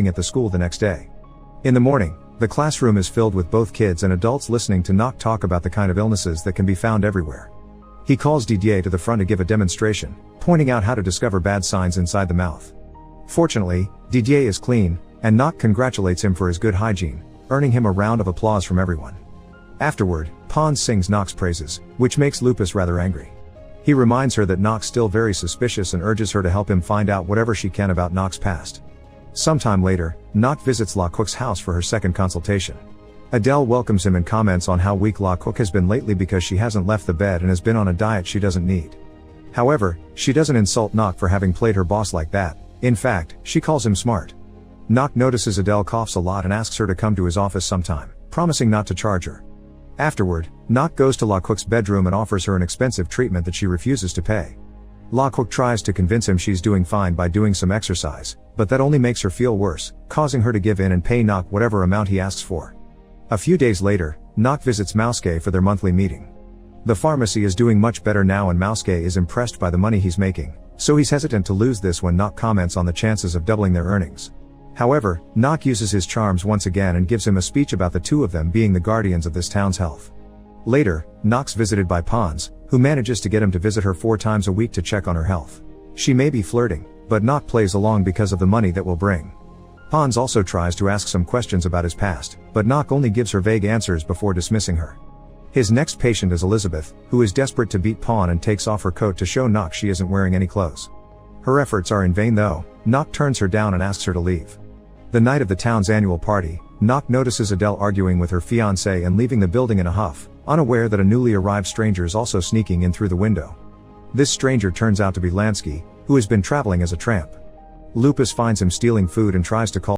at the school the next day. In the morning, the classroom is filled with both kids and adults listening to Nock talk about the kind of illnesses that can be found everywhere. He calls Didier to the front to give a demonstration, pointing out how to discover bad signs inside the mouth. Fortunately, Didier is clean, and Nock congratulates him for his good hygiene, earning him a round of applause from everyone. Afterward, Pons sings Nock's praises, which makes Lupus rather angry. He reminds her that Nock's still very suspicious and urges her to help him find out whatever she can about Nock's past. Sometime later, Nock visits La Cook's house for her second consultation. Adele welcomes him and comments on how weak La Cook has been lately because she hasn't left the bed and has been on a diet she doesn't need. However, she doesn't insult Nock for having played her boss like that. In fact, she calls him smart. Nock notices Adele coughs a lot and asks her to come to his office sometime, promising not to charge her. Afterward, Nock goes to La Cook's bedroom and offers her an expensive treatment that she refuses to pay. La Cook tries to convince him she's doing fine by doing some exercise, but that only makes her feel worse, causing her to give in and pay Nock whatever amount he asks for. A few days later, Nock visits Mouske for their monthly meeting. The pharmacy is doing much better now and Mouske is impressed by the money he's making, so he's hesitant to lose this when Nock comments on the chances of doubling their earnings. However, Nock uses his charms once again and gives him a speech about the two of them being the guardians of this town's health. Later, Nock's visited by Pons, who manages to get him to visit her 4 times a week to check on her health. She may be flirting, but Nock plays along because of the money that will bring. Pons also tries to ask some questions about his past, but Nock only gives her vague answers before dismissing her. His next patient is Elizabeth, who is desperate to beat Pon and takes off her coat to show Nock she isn't wearing any clothes. Her efforts are in vain though. Nock turns her down and asks her to leave. The night of the town's annual party, Nock notices Adele arguing with her fiancé and leaving the building in a huff, unaware that a newly arrived stranger is also sneaking in through the window. This stranger turns out to be Lansky, who has been traveling as a tramp. Lupus finds him stealing food and tries to call